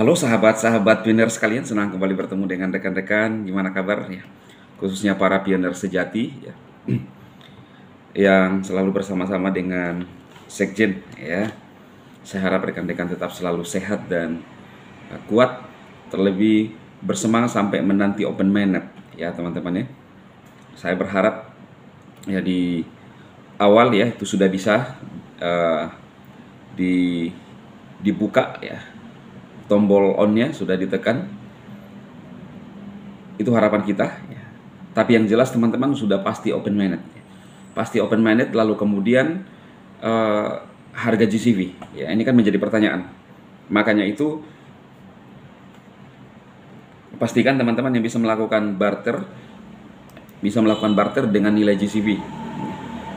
Halo sahabat-sahabat pioner sekalian, senang kembali bertemu dengan rekan-rekan. Gimana kabar ya? Khususnya para pioner sejati ya, yang selalu bersama-sama dengan Sekjen ya. Saya harap rekan-rekan tetap selalu sehat dan kuat, terlebih bersemangat sampai menanti Open Mainnet ya teman-teman ya. Saya berharap ya di awal ya itu sudah bisa eh, di dibuka ya, tombol on-nya sudah ditekan, itu harapan kita ya. Tapi yang jelas teman-teman sudah pasti open minded, pasti open minded. Lalu kemudian harga GCV ya, ini kan menjadi pertanyaan. Makanya itu pastikan teman-teman yang bisa melakukan barter dengan nilai GCV.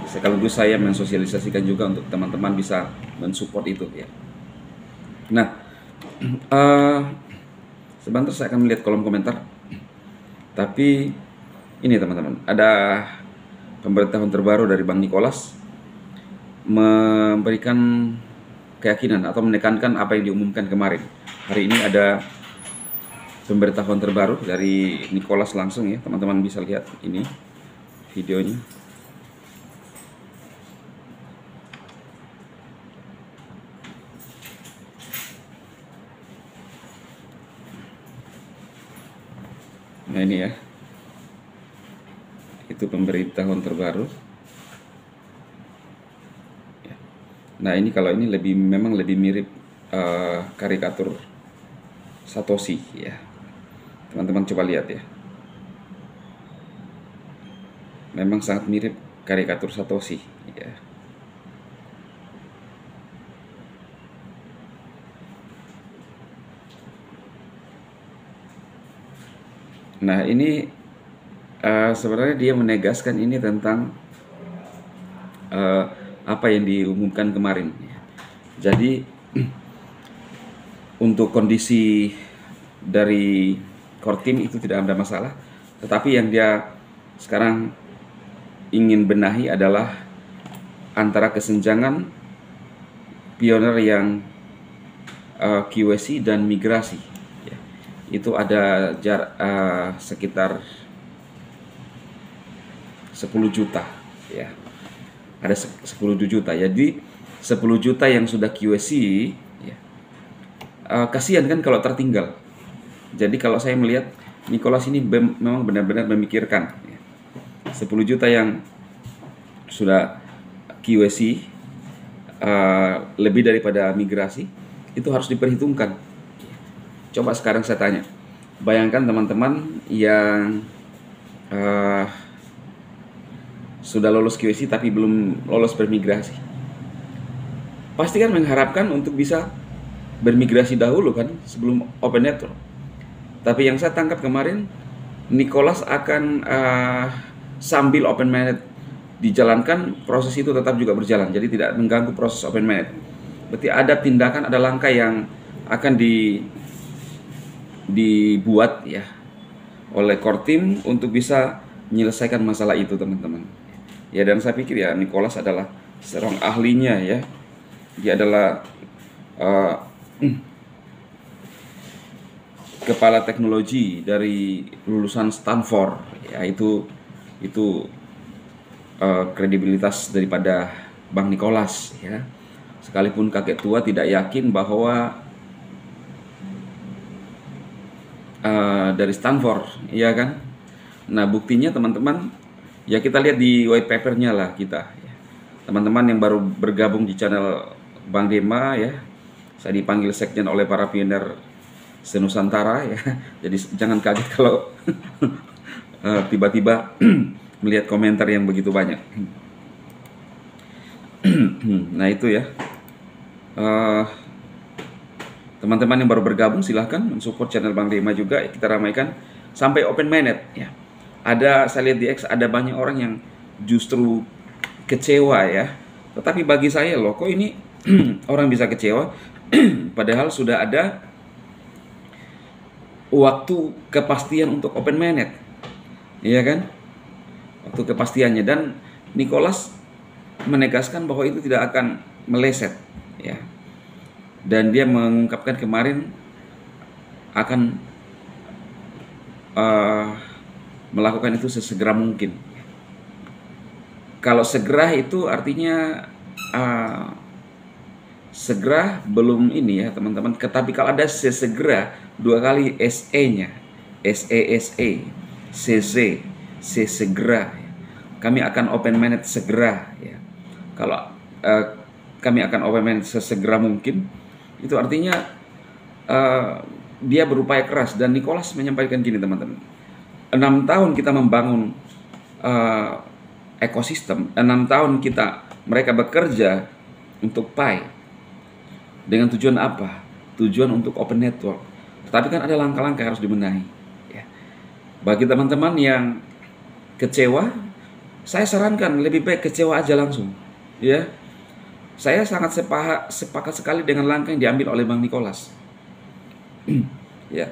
Sekaligus saya mensosialisasikan juga untuk teman-teman bisa mensupport itu ya. Nah, sebentar saya akan melihat kolom komentar. Tapi ini teman-teman, ada pemberitahuan terbaru dari Bang Nicholas memberikan keyakinan atau menekankan apa yang diumumkan kemarin. Hari ini ada pemberitahuan terbaru dari Nicholas langsung ya, teman-teman bisa lihat ini videonya. Nah ini ya, itu pemberitahuan terbaru. Nah ini kalau ini memang lebih mirip karikatur Satoshi ya. Teman-teman coba lihat ya. Memang sangat mirip karikatur Satoshi ya. Nah ini sebenarnya dia menegaskan ini tentang apa yang diumumkan kemarin. Jadi untuk kondisi dari core team itu tidak ada masalah, tetapi yang dia sekarang ingin benahi adalah antara kesenjangan pioner yang QC dan migrasi. Itu ada jarak sekitar 10 juta ya. Ada 10 juta. Jadi 10 juta yang sudah QC ya, kasihan kan kalau tertinggal. Jadi kalau saya melihat Nicholas ini memang benar-benar memikirkan ya. 10 juta yang sudah QC lebih daripada migrasi itu harus diperhitungkan. Coba sekarang saya tanya, bayangkan teman-teman yang sudah lolos QC tapi belum lolos bermigrasi, pasti kan mengharapkan untuk bisa bermigrasi dahulu kan sebelum open network. Tapi yang saya tangkap kemarin, Nicholas akan sambil open mainnet dijalankan, proses itu tetap juga berjalan, jadi tidak mengganggu proses open mainnet. Berarti ada tindakan, ada langkah yang akan dibuat ya oleh core team untuk bisa menyelesaikan masalah itu teman-teman ya. Dan saya pikir ya Nicholas adalah seorang ahlinya ya. Dia adalah kepala teknologi dari lulusan Stanford ya. Itu kredibilitas daripada Bang Nicholas ya. Sekalipun kakek tua tidak yakin bahwa dari Stanford, ya kan? Nah buktinya teman-teman, ya kita lihat di white papernya lah kita. Teman-teman yang baru bergabung di channel Bang Dema ya, saya dipanggil sekjen oleh para pioner senusantara ya. Jadi jangan kaget kalau tiba-tiba melihat komentar yang begitu banyak. Nah itu ya. Teman-teman yang baru bergabung silahkan mensupport channel Bang Dema juga, kita ramaikan sampai open mainnet ya. Saya lihat di X ada banyak orang yang justru kecewa ya. Tetapi bagi saya loh, kok ini orang bisa kecewa padahal sudah ada waktu kepastian untuk open mainnet. Iya kan? Waktu kepastiannya, dan Nicholas menegaskan bahwa itu tidak akan meleset ya. Dan dia mengungkapkan kemarin akan melakukan itu sesegera mungkin. Kalau segera itu artinya segera belum ini ya teman-teman. Tapi kalau ada sesegera, 2 kali SE-nya, SESE, CC, sesegera. Kami akan open minded segera ya. Kalau kami akan open minded sesegera mungkin, itu artinya dia berupaya keras. Dan Nicholas menyampaikan gini teman-teman, 6 tahun kita membangun ekosistem, 6 tahun mereka bekerja untuk Pi. Dengan tujuan apa? Tujuan untuk open network. Tapi kan ada langkah-langkah yang harus dibenahi ya. Bagi teman-teman yang kecewa, saya sarankan lebih baik kecewa aja langsung ya. Saya sangat sepakat sekali dengan langkah yang diambil oleh Bang Nicholas ya.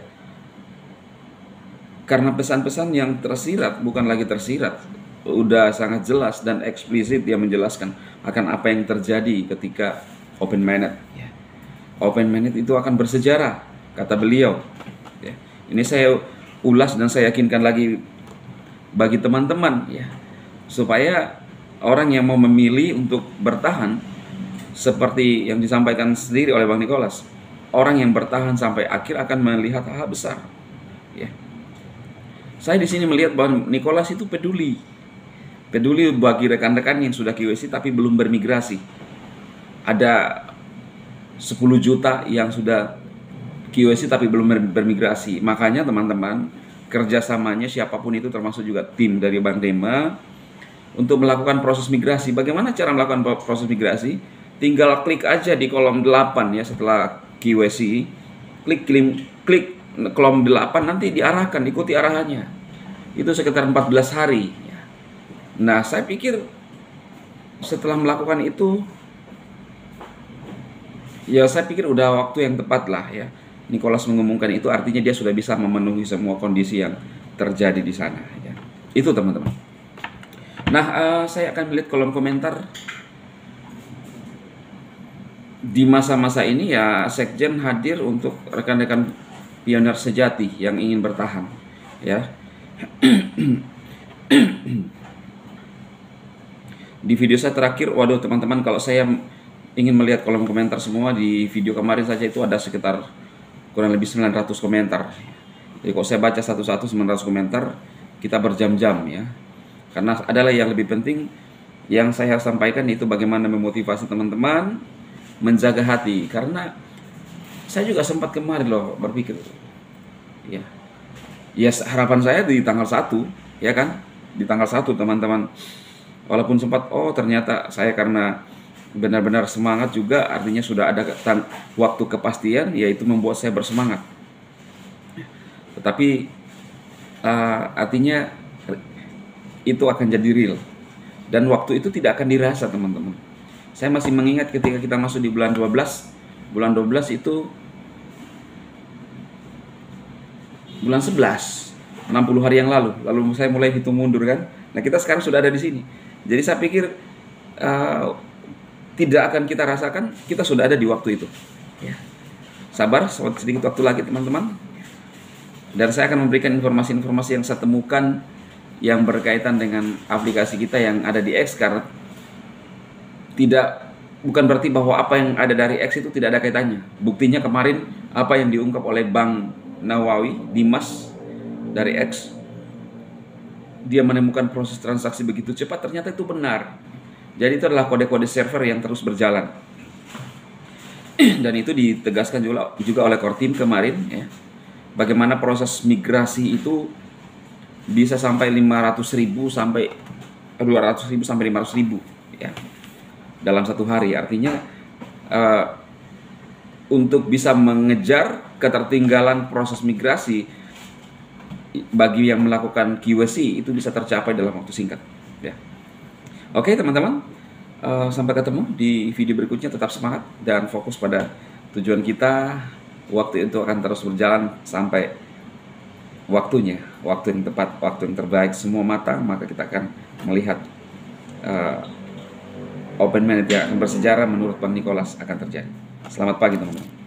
Karena pesan-pesan yang tersirat bukan lagi tersirat, udah sangat jelas dan eksplisit dia menjelaskan akan apa yang terjadi ketika open minded ya. Open minded itu akan bersejarah, kata beliau ya. Ini saya ulas dan saya yakinkan lagi bagi teman-teman ya, supaya orang yang mau memilih untuk bertahan seperti yang disampaikan sendiri oleh Bang Nicholas, orang yang bertahan sampai akhir akan melihat hal besar ya. Saya di sini melihat bahwa Nicholas itu peduli bagi rekan-rekan yang sudah KYC tapi belum bermigrasi. Ada 10 juta yang sudah KYC tapi belum bermigrasi. Makanya teman-teman, kerjasamanya siapapun itu, termasuk juga tim dari Bank Dema, untuk melakukan proses migrasi. Bagaimana cara melakukan proses migrasi? Tinggal klik aja di kolom 8 ya, setelah KYC. Klik kolom 8, nanti diarahkan, ikuti arahannya. Itu sekitar 14 hari. Nah, saya pikir setelah melakukan itu, ya saya pikir udah waktu yang tepat lah ya. Nicholas mengumumkan itu artinya dia sudah bisa memenuhi semua kondisi yang terjadi di sana ya. Itu teman-teman. Nah, saya akan melihat kolom komentar. Di masa-masa ini ya Sekjen hadir untuk rekan-rekan pionir sejati yang ingin bertahan ya. Di video saya terakhir, waduh teman-teman, kalau saya ingin melihat kolom komentar semua, di video kemarin saja itu ada sekitar kurang lebih 900 komentar. Jadi kalau saya baca satu-satu 900 komentar, kita berjam-jam ya. Karena adalah yang lebih penting yang saya sampaikan itu bagaimana memotivasi teman-teman menjaga hati. Karena saya juga sempat kemarin loh berpikir ya. Ya harapan saya di tanggal 1 ya kan. Di tanggal 1 teman-teman. Walaupun sempat ternyata saya karena benar-benar semangat juga, artinya sudah ada waktu kepastian, yaitu membuat saya bersemangat. Tetapi artinya itu akan jadi real, dan waktu itu tidak akan dirasa teman-teman. Saya masih mengingat ketika kita masuk di bulan 12 itu bulan 11, 60 hari yang lalu saya mulai hitung mundur kan. Nah, kita sekarang sudah ada di sini. Jadi saya pikir tidak akan kita rasakan, kita sudah ada di waktu itu ya. Sabar, sedikit waktu lagi teman-teman, dan saya akan memberikan informasi-informasi yang saya temukan yang berkaitan dengan aplikasi kita yang ada di X. Karena bukan berarti bahwa apa yang ada dari X itu tidak ada kaitannya. Buktinya kemarin apa yang diungkap oleh Bang Nawawi Dimas dari X, dia menemukan proses transaksi begitu cepat, ternyata itu benar. Jadi itu adalah kode-kode server yang terus berjalan. Dan itu ditegaskan juga oleh core team kemarin ya. Bagaimana proses migrasi itu bisa sampai 500.000 sampai 200.000 sampai 500.000 ya dalam satu hari. Artinya untuk bisa mengejar ketertinggalan proses migrasi bagi yang melakukan KYC itu bisa tercapai dalam waktu singkat ya. Oke teman-teman, sampai ketemu di video berikutnya. Tetap semangat dan fokus pada tujuan kita. Waktu itu akan terus berjalan sampai waktu yang tepat, waktu yang terbaik, semua mata, maka kita akan melihat open minded yang akan bersejarah menurut Bang Nicholas akan terjadi. Selamat pagi teman-teman.